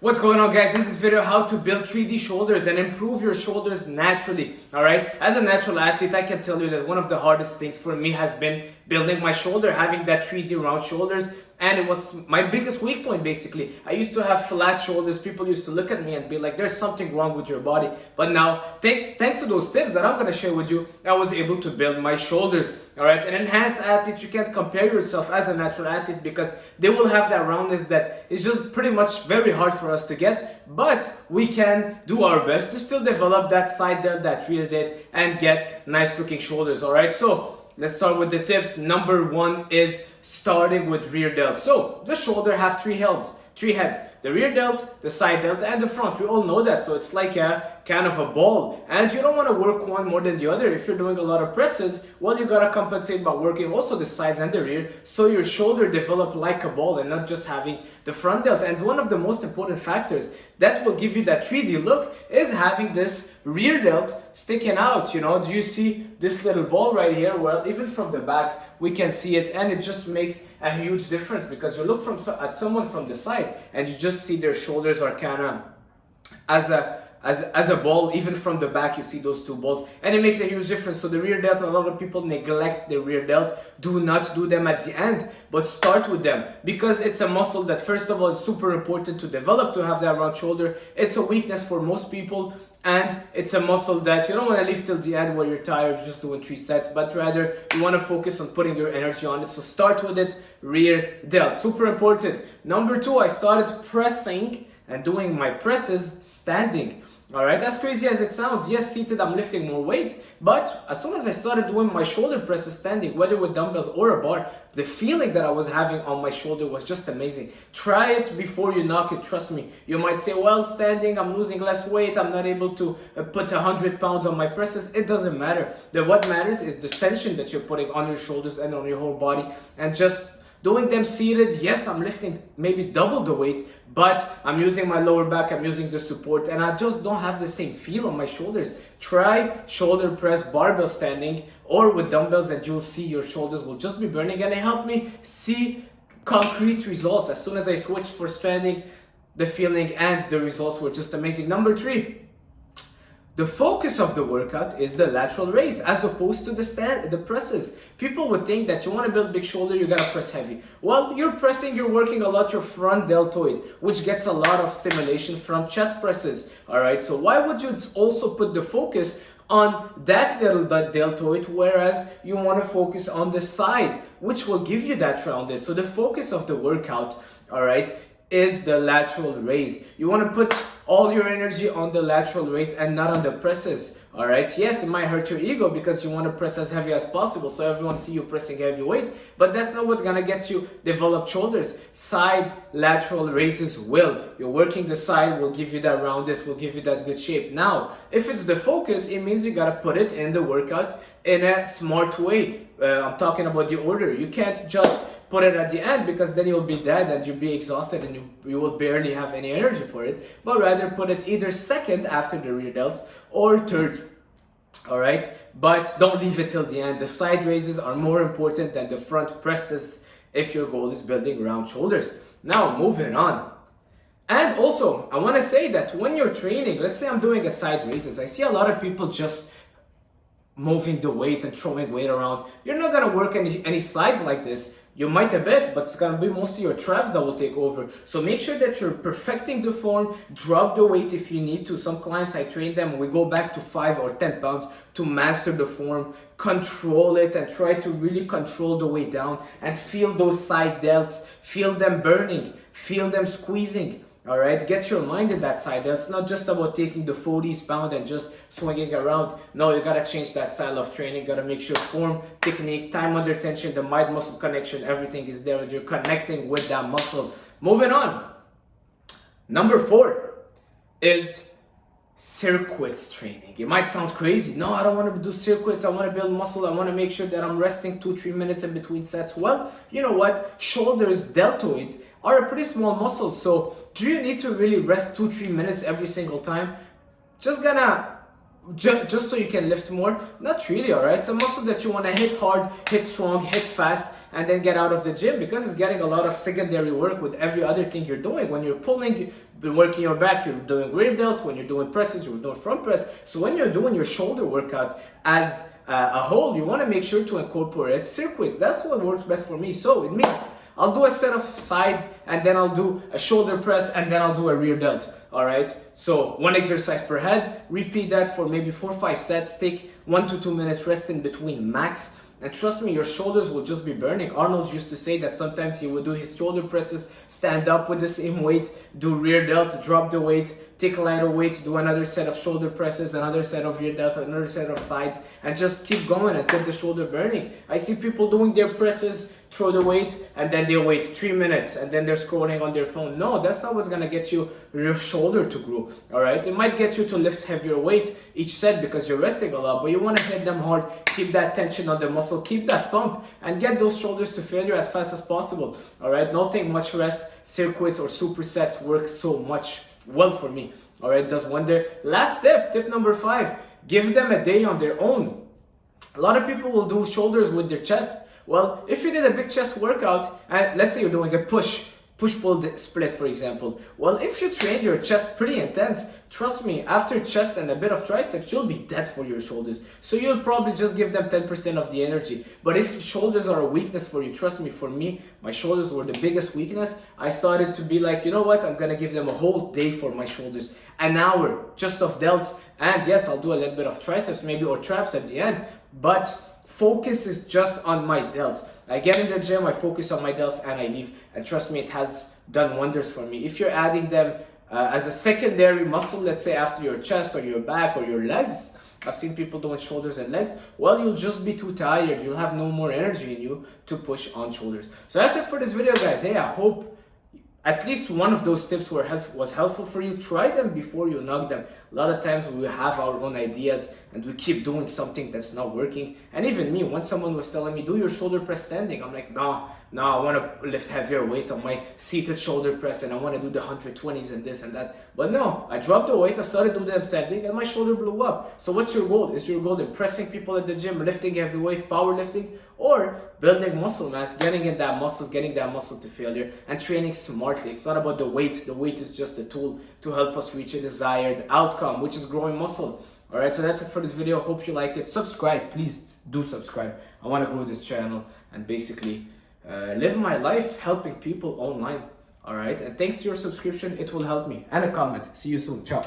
What's going on, guys? In this video, how to build 3D shoulders and improve your shoulders naturally. Alright, as a natural athlete, I can tell you that one of the hardest things for me has been building my shoulder, having that 3D round shoulders, and it was my biggest weak point basically. I used to have flat shoulders. People used to look at me and be like, there's something wrong with your body. But now, thanks to those tips that I'm going to share with you, I was able to build my shoulders. Alright, an enhanced athlete, you can't compare yourself as a natural athlete because they will have that roundness that is just pretty much very hard for us to get. But we can do our best to still develop that side delt, that rear delt, and get nice looking shoulders. Alright, so let's start with the tips. Number one is starting with rear delt. So the shoulder have three heads. The rear delt, the side delt, and the front. We all know that. So it's like a kind of a ball. And you don't want to work one more than the other. If you're doing a lot of presses, well, you gotta compensate by working also the sides and the rear, so your shoulder develop like a ball and not just having the front delt. And one of the most important factors that will give you that 3D look is having this rear delt sticking out. You know, do you see this little ball right here? Well, even from the back, we can see it, and it just makes a huge difference because you look at someone from the side and you just see their shoulders are kind of as a ball. Even from the back, you see those two balls, and it makes a huge difference. So the rear delt, a lot of people neglect the rear delt. Do not do them at the end, but start with them because it's a muscle that, first of all, it's super important to develop, to have that round shoulder. It's a weakness for most people, and it's a muscle that you don't want to leave till the end where you're tired just doing 3 sets, but rather you want to focus on putting your energy on it. So start with it, rear delt, super important. Number 2, I started pressing and doing my presses standing. Alright, as crazy as it sounds, yes, seated I'm lifting more weight, but as soon as I started doing my shoulder presses standing, whether with dumbbells or a bar, the feeling that I was having on my shoulder was just amazing. Try it before you knock it, trust me. You might say, well, standing, I'm losing less weight, I'm not able to put 100 pounds on my presses. It doesn't matter. What matters is the tension that you're putting on your shoulders and on your whole body, and just doing them seated. Yes, I'm lifting maybe double the weight, but I'm using my lower back, I'm using the support, and I just don't have the same feel on my shoulders. Try shoulder press barbell standing or with dumbbells, and you'll see your shoulders will just be burning, and it helped me see concrete results. As soon as I switched for standing, the feeling and the results were just amazing. Number 3. The focus of the workout is the lateral raise as opposed to the presses. People would think that you want to build big shoulder, you gotta press heavy. Well, you're working a lot your front deltoid, which gets a lot of stimulation from chest presses. Alright, so why would you also put the focus on that little deltoid, whereas you want to focus on the side, which will give you that roundness? So the focus of the workout, alright, is the lateral raise. You want to put all your energy on the lateral raise and not on the presses. Alright, yes, it might hurt your ego because you want to press as heavy as possible so everyone see you pressing heavy weights, but that's not what's gonna get you developed shoulders. Side lateral raises will. You're working the side, will give you that roundness, will give you that good shape. Now, if it's the focus, it means you gotta put it in the workout in a smart way. I'm talking about the order. You can't just put it at the end because then you'll be dead and you'll be exhausted and you will barely have any energy for it, but rather put it either second after the rear delts or third. Alright, but don't leave it till the end. The side raises are more important than the front presses if your goal is building round shoulders. Now moving on. And also I want to say that when you're training, let's say I'm doing a side raises, I see a lot of people just moving the weight and throwing weight around. You're not going to work any sides like this. You might a bit, but it's going to be mostly your traps that will take over. So make sure that you're perfecting the form. Drop the weight if you need to. Some clients, I train them, we go back to 5 or 10 pounds to master the form. Control it and try to really control the way down and feel those side delts. Feel them burning. Feel them squeezing. Alright, get your mind in that side. It's not just about taking the 40 pound and just swinging around. No, you gotta change that style of training. You gotta make sure form, technique, time under tension, the mind-muscle connection, everything is there and you're connecting with that muscle. Moving on. Number 4 is circuits training. It might sound crazy. No, I don't want to do circuits. I want to build muscle. I want to make sure that I'm resting 2-3 minutes in between sets. Well, you know what? Shoulders, deltoids are a pretty small muscle. So do you need to really rest 2-3 minutes every single time? Just so you can lift more? Not really, alright? It's a muscle that you want to hit hard, hit strong, hit fast, and then get out of the gym, because it's getting a lot of secondary work with every other thing you're doing. When you're pulling, you've been working your back, you're doing rear delts. When you're doing presses, you're doing front press. So when you're doing your shoulder workout as a whole, you want to make sure to incorporate circuits. That's what works best for me. So it means I'll do a set of side, and then I'll do a shoulder press, and then I'll do a rear delt. All right. So one exercise per head. Repeat that for maybe 4 or 5 sets. Take 1 to 2 minutes rest in between max. And trust me, your shoulders will just be burning. Arnold used to say that sometimes he would do his shoulder presses, stand up with the same weight, do rear delt, drop the weight, take a lighter weight, do another set of shoulder presses, another set of rear delt, another set of sides, and just keep going until the shoulder burning. I see people doing their presses, throw the weight, and then they wait 3 minutes, and then they're scrolling on their phone. No, that's not what's gonna get you your shoulder to grow. All right, it might get you to lift heavier weight each set because you're resting a lot, but you want to hit them hard, keep that tension on the muscle, keep that pump, and get those shoulders to failure as fast as possible. All right, nothing much rest, circuits or supersets work so much well for me. All right, does wonder. Last tip number 5, give them a day on their own. A lot of people will do shoulders with their chest. Well, if you did a big chest workout, and let's say you're doing a push-pull split, for example. Well, if you train your chest pretty intense, trust me, after chest and a bit of triceps, you'll be dead for your shoulders. So you'll probably just give them 10% of the energy. But if shoulders are a weakness for you, trust me, for me, my shoulders were the biggest weakness. I started to be like, you know what, I'm gonna give them a whole day for my shoulders. An hour just of delts. And yes, I'll do a little bit of triceps maybe, or traps at the end. But focus is just on my delts. I get in the gym, I focus on my delts, and I leave. And trust me, it has done wonders for me. If you're adding them as a secondary muscle, let's say after your chest or your back or your legs, I've seen people doing shoulders and legs, well, you'll just be too tired. You'll have no more energy in you to push on shoulders. So that's it for this video, guys. Hey, I hope at least one of those tips was helpful for you. Try them before you knock them. A lot of times we have our own ideas and we keep doing something that's not working. And even me, when someone was telling me, do your shoulder press standing, I'm like, no, I want to lift heavier weight on my seated shoulder press, and I want to do the 120s and this and that. But no, I dropped the weight, I started doing them standing, and my shoulder blew up. So what's your goal? Is your goal impressing people at the gym, lifting heavy weight, powerlifting, or building muscle mass, getting that muscle to failure, and training smartly? It's not about the weight. The weight is just a tool to help us reach a desired outcome, which is growing muscle. All right, so that's it for this video. Hope you liked it. Subscribe, please do subscribe. I want to grow this channel and basically live my life helping people online. All right, and thanks to your subscription, it will help me. And a comment. See you soon. Ciao.